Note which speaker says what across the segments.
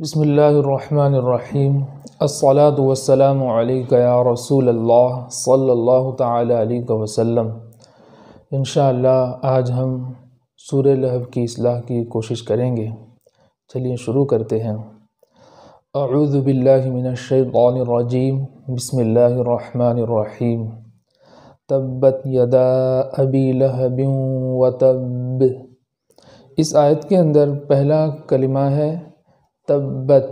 Speaker 1: بسم اللہ الرحمن الرحیم الصلاة والسلام علیک یا رسول اللہ صلی اللہ تعالی علیہ وسلم۔ انشاءاللہ آج ہم سورہ لہب کی اصلاح کی کوشش کریں گے۔ چلیے شروع کرتے ہیں۔ اعوذ باللہ من الشیطان الرجیم، بسم اللہ الرحمن الرحیم۔ تبت یدا ابی لہب وتب۔ اس آیت کے اندر پہلا کلمہ ہے تبت،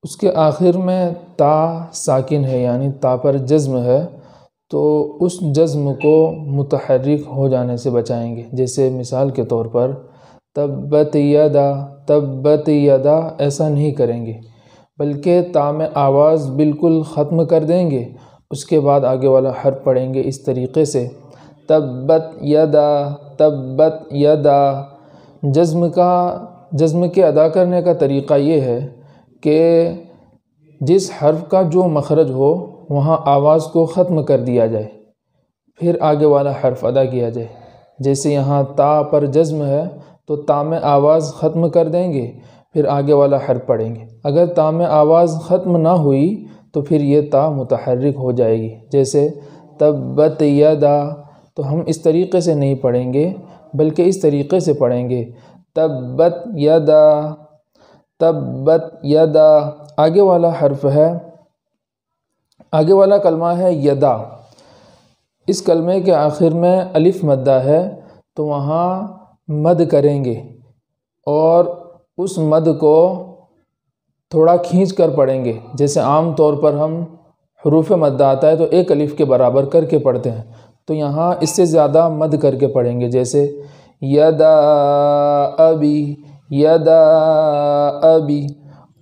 Speaker 1: اس کے آخر میں تا ساکن ہے، یعنی تا پر جزم ہے، تو اس جزم کو متحرک ہو جانے سے بچائیں گے۔ جیسے مثال کے طور پر تبت یدا، تبت یدا ایسا نہیں کریں گے، بلکہ تا میں آواز بالکل ختم کر دیں گے، اس کے بعد آگے والا حرف پڑھیں گے اس طریقے سے تبت یدا، تبت یدا۔ جزم کے ادا کرنے کا طریقہ یہ ہے کہ جس حرف کا جو مخرج ہو وہاں آواز کو ختم کر دیا جائے، پھر آگے والا حرف ادا کیا جائے۔ جیسے یہاں تا پر جزم ہے تو تا میں آواز ختم کر دیں گے، پھر آگے والا حرف پڑھیں گے۔ اگر تا میں آواز ختم نہ ہوئی تو پھر یہ تا متحرک ہو جائے گی۔ جیسے تبت یدا، تو ہم اس طریقے سے نہیں پڑھیں گے بلکہ اس طریقے سے پڑھیں گے تبت یدا، تبت یدا۔ آگے والا حرف ہے، آگے والا کلمہ ہے یدا۔ اس کلمے کے آخر میں الف مدہ ہے، تو وہاں مد کریں گے اور اس مد کو تھوڑا کھینچ کر پڑھیں گے۔ جیسے عام طور پر ہم حروف مدہ آتا ہے تو ایک الف کے برابر کر کے پڑھتے ہیں، تو یہاں اس سے زیادہ مد کر کے پڑھیں گے۔ جیسے یدا ابی، یدا ابی۔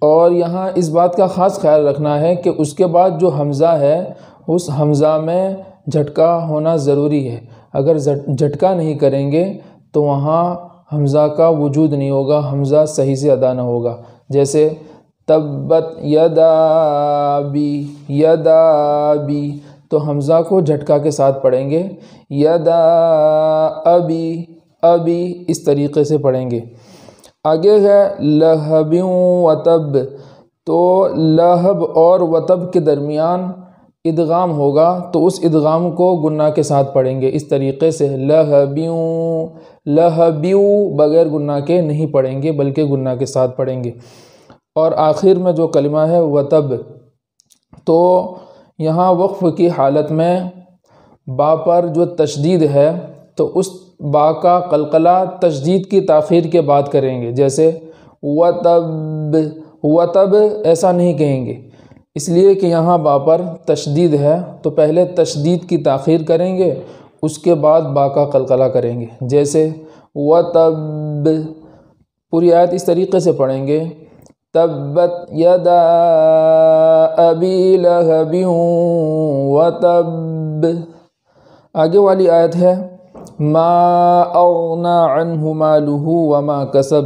Speaker 1: اور یہاں اس بات کا خاص خیال رکھنا ہے کہ اس کے بعد جو حمزہ ہے اس حمزہ میں جھٹکا ہونا ضروری ہے۔ اگر جھٹکا نہیں کریں گے تو وہاں حمزہ کا وجود نہیں ہوگا، حمزہ صحیح سے ادا نہ ہوگا۔ جیسے تبت یدا ابی، یدا ابی، تو حمزہ کو جھٹکا کے ساتھ پڑھیں گے یدا ابی، ابی، اس طریقے سے پڑھیں گے۔ آگے ہے لہب وتب، تو لہب اور وتب کے درمیان ادغام ہوگا، تو اس ادغام کو گنہ کے ساتھ پڑھیں گے اس طریقے سے لہبیوں، لہبیوں، بغیر گنہ کے نہیں پڑھیں گے بلکہ گنہ کے ساتھ پڑھیں گے۔ اور آخر میں جو کلمہ ہے وتب، تو یہاں وقف کی حالت میں با پر جو تشدید ہے تو اس با کا قلقلہ تشدید کی تاخیر کے بعد کریں گے۔ جیسے وتب، وتب ایسا نہیں کہیں گے، اس لیے کہ یہاں با پر تشدید ہے، تو پہلے تشدید کی تاخیر کریں گے، اس کے بعد با کا قلقلہ کریں گے۔ جیسے وتب، پوری آیت اس طریقے سے پڑھیں گے تبت یدا ابی لہب وتب۔ آگے والی آیت ہے ما اغنی عنہ مالہ وما کسب۔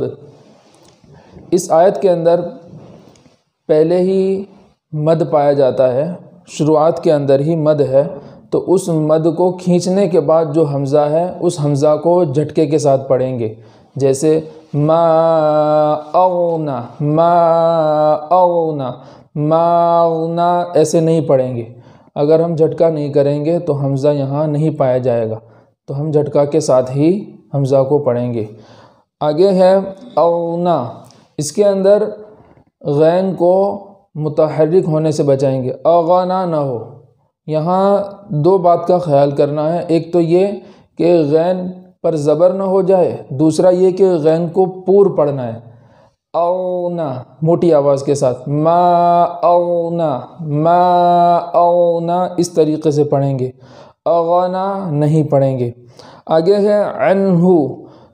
Speaker 1: اس آیت کے اندر پہلے ہی مد پایا جاتا ہے، شروعات کے اندر ہی مد ہے، تو اس مد کو کھینچنے کے بعد جو حمزہ ہے اس حمزہ کو جھٹکے کے ساتھ پڑھیں گے۔ جیسے ما اغنی، ما اغنی، ما اغنی ایسے نہیں پڑھیں گے۔ اگر ہم جھٹکا نہیں کریں گے تو حمزہ یہاں نہیں پایا جائے گا، تو ہم جھٹکا کے ساتھ ہی حمزہ کو پڑھیں گے۔ آگے ہے اغنی، اس کے اندر غین کو متحرک ہونے سے بچائیں گے، اغنی نہ ہو۔ یہاں دو بات کا خیال کرنا ہے، ایک تو یہ کہ غین پر زبر نہ ہو جائے، دوسرا یہ کہ غین کو پور پڑھنا ہے۔ اغنی موٹی آواز کے ساتھ، ما اغنی، ما اغنی، اس طریقے سے پڑھیں گے، اغنی نہیں پڑھیں گے۔ آگے ہے عنہ،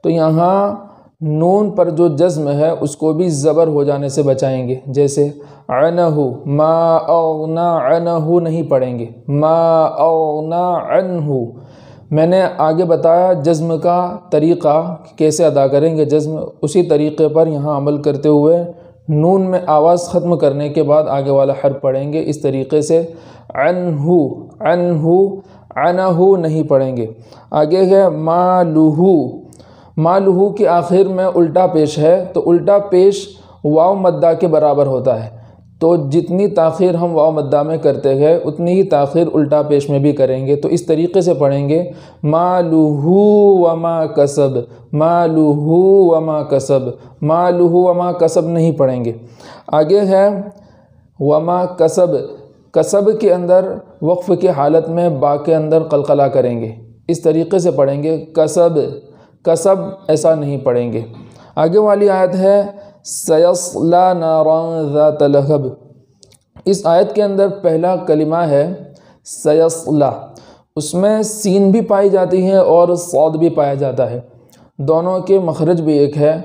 Speaker 1: تو یہاں نون پر جو جزم ہے اس کو بھی زبر ہو جانے سے بچائیں گے۔ جیسے عنہ، ما اغنی عنہ نہیں پڑھیں گے، ما اغنی عنہ۔ میں نے آگے بتایا جزم کا طریقہ کیسے ادا کریں گے جزم، اسی طریقے پر یہاں عمل کرتے ہوئے نون میں آواز ختم کرنے کے بعد آگے والا حرف پڑھیں گے اس طریقے سے عنہ، عنہ، عنہ نہیں پڑھیں گے۔ آگے ہے مالہ، مالہ کے آخر میں الٹا پیش ہے، تو الٹا پیش واو مدہ کے برابر ہوتا ہے، تو جتنی تاخیر ہم واو مدہ میں کرتے گئے اتنی ہی تاخیر الٹا پیش میں بھی کریں گے۔ تو اس طریقے سے پڑھیں گے مالہ وما کسب، مالہ وما کسب، مالہ وما کسب نہیں پڑھیں گے۔ آگے ہے وما کسب، کسب کے اندر وقف کی حالت میں با کے اندر قلقلہ کریں گے، اس طریقے سے پڑھیں گے کسب، کسب ایسا نہیں پڑھیں گے۔ آگے والی آیت ہے سیصلی نارا ذات لہب، اس آیت کے اندر پہلا کلمہ ہے سیصلی، اس میں سین بھی پائی جاتی ہے اور صاد بھی پایا جاتا ہے، دونوں کے مخرج بھی ایک ہے۔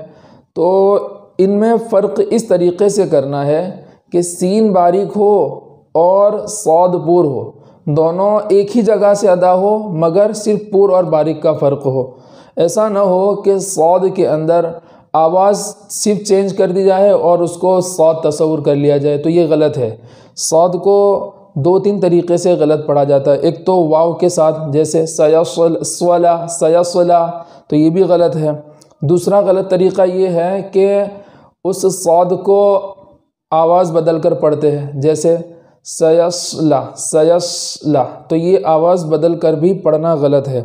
Speaker 1: تو ان میں فرق اس طریقے سے کرنا ہے کہ سین باریک ہو اور صاد پور ہو، دونوں ایک ہی جگہ سے ادا ہو مگر صرف پور اور باریک کا فرق ہو۔ ایسا نہ ہو کہ صاد کے اندر آواز صرف چینج کر دی جائے اور اس کو صاد تصور کر لیا جائے، تو یہ غلط ہے۔ صاد کو دو تین طریقے سے غلط پڑھا جاتا ہے، ایک تو واو کے ساتھ جیسے سیصلا، سیصلا، تو یہ بھی غلط ہے۔ دوسرا غلط طریقہ یہ ہے کہ اس صاد کو آواز بدل کر پڑھتے ہیں، جیسے سیصلا، سیصلا، تو یہ آواز بدل کر بھی پڑھنا غلط ہے۔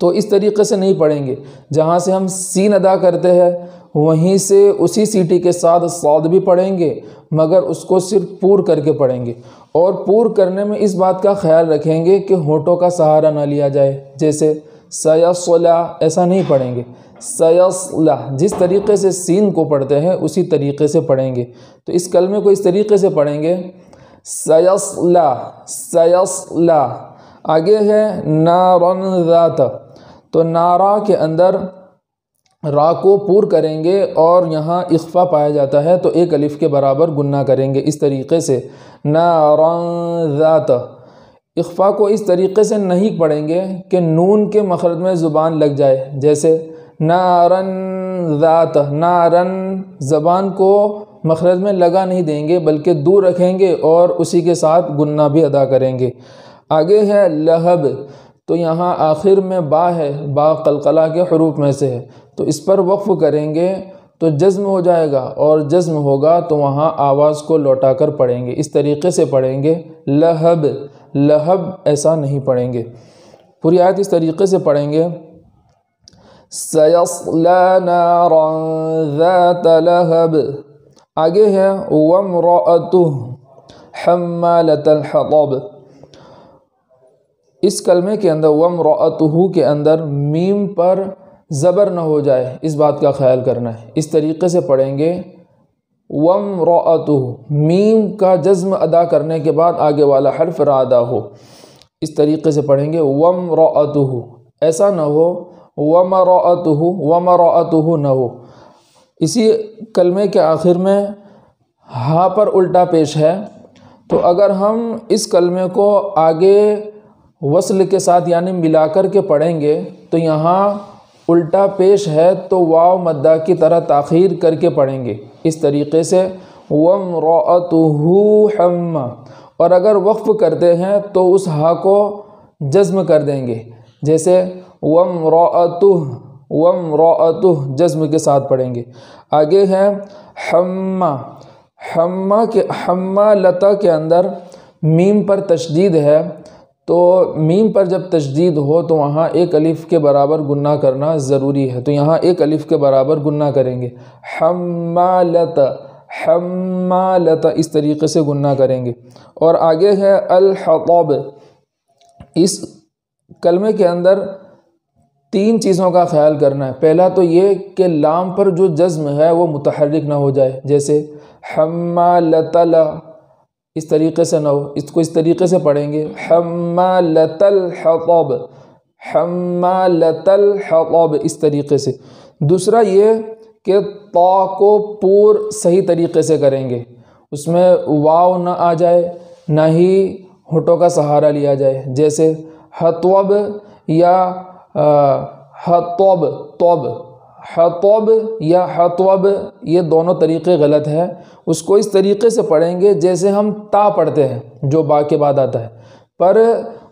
Speaker 1: تو اس طریقے سے نہیں پڑھیں گے، جہاں سے ہم سین ادا کرتے ہیں وہیں سے اسی سیٹی کے ساتھ صاد بھی پڑھیں گے مگر اس کو صرف پور کر کے پڑھیں گے، اور پور کرنے میں اس بات کا خیال رکھیں گے کہ ہونٹوں کا سہارا نہ لیا جائے، جیسے سیصلا ایسا نہیں پڑھیں گے، سیصلا جس طریقے سے سین کو پڑھتے ہیں اسی طریقے سے پڑھیں گے۔ تو اس کلمے کو اس طریقے سے پڑھیں گے سیصلا، سیصلا۔ آگے ہے نارن ذات، تو نارا کے اندر را کو پور کریں گے اور یہاں اخفا پایا جاتا ہے تو ایک الف کے برابر گنہ کریں گے، اس طریقے سے نارن ذات۔ اخفا کو اس طریقے سے نہیں پڑھیں گے کہ نون کے مخرج میں زبان لگ جائے، جیسے نارن ذات، نارن زبان کو مخرج میں لگا نہیں دیں گے بلکہ دور رکھیں گے اور اسی کے ساتھ گنہ بھی ادا کریں گے۔ آگے ہے لہب، تو یہاں آخر میں با ہے، با قلقلہ کے حروف میں سے ہے، تو اس پر وقف کریں گے تو جزم ہو جائے گا، اور جزم ہوگا تو وہاں آواز کو لوٹا کر پڑھیں گے، اس طریقے سے پڑھیں گے لہب، لہب ایسا نہیں پڑھیں گے۔ پوری آیت اس طریقے سے پڑھیں گے سیصلی نارا ذات لہب۔ آگے ہے وامرأتہ حمالۃ الحطب، اس کلمے کے اندر وامرأتہ کے اندر میم پر زبر نہ ہو جائے، اس بات کا خیال کرنا ہے، اس طریقے سے پڑھیں گے وامرأتہ، میم کا جزم ادا کرنے کے بعد آگے والا حرف را ادا ہو، اس طریقے سے پڑھیں گے وامرأتہ، ایسا نہ ہو ومرأتہ، ومرأتہ نہ ہو۔ اسی کلمے کے آخر میں ہا پر الٹا پیش ہے، تو اگر ہم اس کلمے کو آگے وصل کے ساتھ یعنی ملا کر کے پڑھیں گے تو یہاں الٹا پیش ہے تو واو مدہ کی طرح تاخیر کر کے پڑھیں گے، اس طریقے سے وامرأتہ حم، اور اگر وقف کرتے ہیں تو اس ہا کو جزم کر دیں گے، جیسے وامرأتہ، وامرأتہ جزم کے ساتھ پڑھیں گے۔ آگے ہے حمّا، حمّا کے حمّالۃ کے اندر میم پر تشدید ہے، تو میم پر جب تشدید ہو تو وہاں ایک الف کے برابر گنہ کرنا ضروری ہے، تو یہاں ایک الف کے برابر گنہ کریں گے، حمّالۃ، حمّالۃ اس طریقے سے گنہ کریں گے۔ اور آگے ہے الحطب، اس کلمے کے اندر تین چیزوں کا خیال کرنا ہے۔ پہلا تو یہ کہ لام پر جو جزم ہے وہ متحرک نہ ہو جائے، جیسے حمّالۃ، اس طریقے سے نہ ہو، اس کو اس طریقے سے پڑھیں گے حمّالۃ الحطب، حمّالۃ الحطب اس طریقے سے۔ دوسرا یہ کہ طا کو پور صحیح طریقے سے کریں گے، اس میں واو نہ آ جائے نہ ہی ہونٹوں کا سہارا لیا جائے، جیسے حطب یا حطب، طب، حطب یا حطب، یہ دونوں طریقے غلط ہے، اس کو اس طریقے سے پڑھیں گے جیسے ہم تا پڑھتے ہیں جو با کے بعد آتا ہے، پر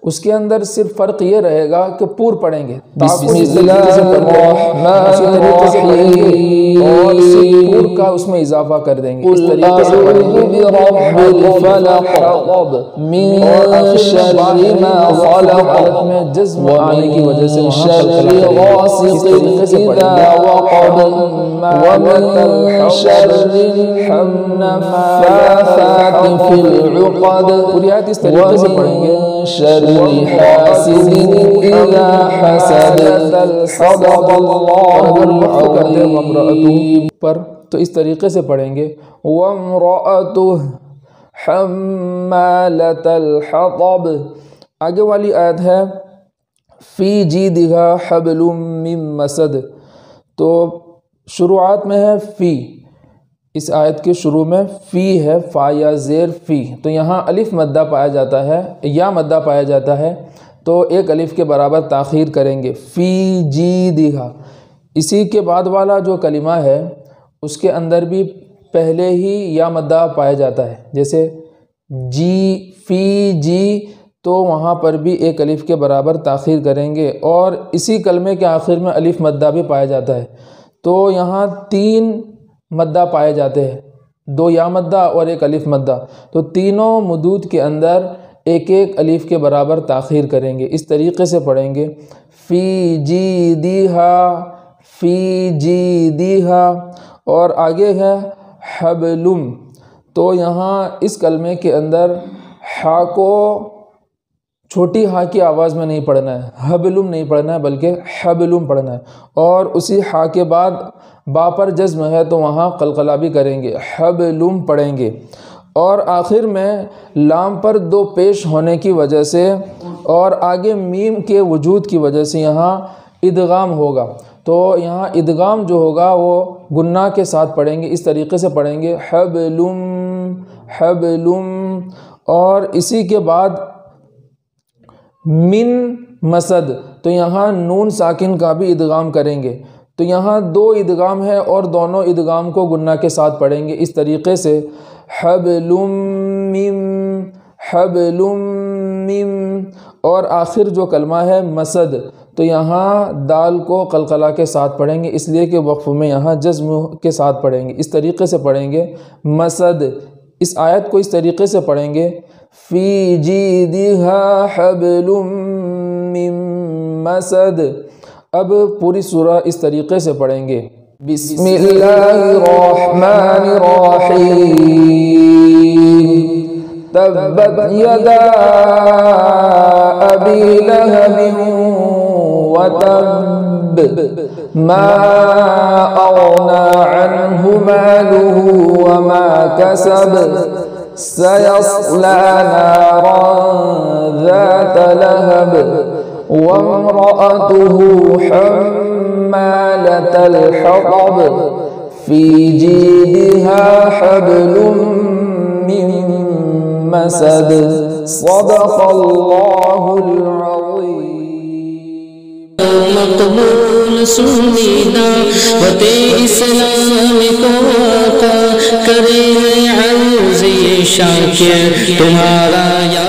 Speaker 1: اس کے اندر صرف فرق یہ رہے گا کہ پور پڑھیں گے،
Speaker 2: بسم اللہ الرحمن الرحیم،
Speaker 1: اور صرف پور کا اس میں اضافہ کر دیں گے، اس طریقے سے پڑھیں گے۔
Speaker 2: برب الفلق من شر ما خلق
Speaker 1: میں جزم آنے کی وجہ سے
Speaker 2: ومن شر غاسق اذا وقب ومن شر النفاثات في العقد
Speaker 1: پوری آیت اس طریقے سے پڑھیں گے۔
Speaker 2: ومن شر حاسد اذا حسد صدق اللہ العظیم
Speaker 1: پر تو اس طریقے سے پڑھیں گے، وَامْرَأَتُهُ حَمَّالَةَ الْحَطَبِ۔ آگے والی آیت ہے فی جیدہا حبل من مسد، تو شروعات میں ہے فی، اس آیت کے شروع میں فی ہے، فا یا زیر فی، تو یہاں الف مدہ پایا جاتا ہے، یا مدہ پایا جاتا ہے، تو ایک الف کے برابر تاخیر کریں گے، فی جیدہا۔ اسی کے بعد والا جو کلمہ ہے اس کے اندر بھی پہلے ہی یا مدہ پایا جاتا ہے، جیسے جی فی جی، تو وہاں پر بھی ایک الف کے برابر تاخیر کریں گے، اور اسی کلمے کے آخر میں الف مدہ بھی پایا جاتا ہے، تو یہاں 3 مدہ پائے جاتے ہیں، 2 یا مدہ اور ایک الف مدہ، تو تینوں مدود کے اندر ایک ایک الف کے برابر تاخیر کریں گے۔ اس طریقے سے پڑھیں گے فی جیدہا، فی جیدہا، اور آگے ہے حبلم، تو یہاں اس کلمے کے اندر ہا کو چھوٹی ہا کی آواز میں نہیں پڑھنا ہے، حبلم نہیں پڑھنا ہے بلکہ حبلم پڑھنا ہے، اور اسی ہا کے بعد با پر جزم ہے تو وہاں قلقلہ بھی کریں گے، حبلم پڑھیں گے، اور آخر میں لام پر 2 پیش ہونے کی وجہ سے اور آگے میم کے وجود کی وجہ سے یہاں ادغام ہوگا، تو یہاں ادغام جو ہوگا وہ گناہ کے ساتھ پڑھیں گے، اس طریقے سے پڑھیں گے حبلم حبلم، اور اسی کے بعد من مسد، تو یہاں نون ساکن کا بھی ادغام کریں گے، تو یہاں 2 ادغام ہے اور دونوں ادغام کو گناہ کے ساتھ پڑھیں گے، اس طریقے سے حبلم من حبلم من، اور آخر جو کلمہ ہے مسد، تو یہاں دال کو قلقلہ کے ساتھ پڑھیں گے، اس لیے کہ وقف میں یہاں جزم کے ساتھ پڑھیں گے، اس طریقے سے پڑھیں گے مسد۔ اس آیت کو اس طریقے سے پڑھیں گے فی جیدہا حبل من مسد۔ اب پوری سورہ اس طریقے سے پڑھیں گے، بسم اللہ الرحمن الرحیم، تبت یدا ابی لہب وتب ما اغنى عنه ماله وما كسب سيصلى نارا ذات لهب وامرأته حمالة الحطب في جيدها حبل من مسد صدق الله العظيم۔
Speaker 2: مقبول سنی دعوت اسلام کو آقا کرے عروض شاکر تمہارا یا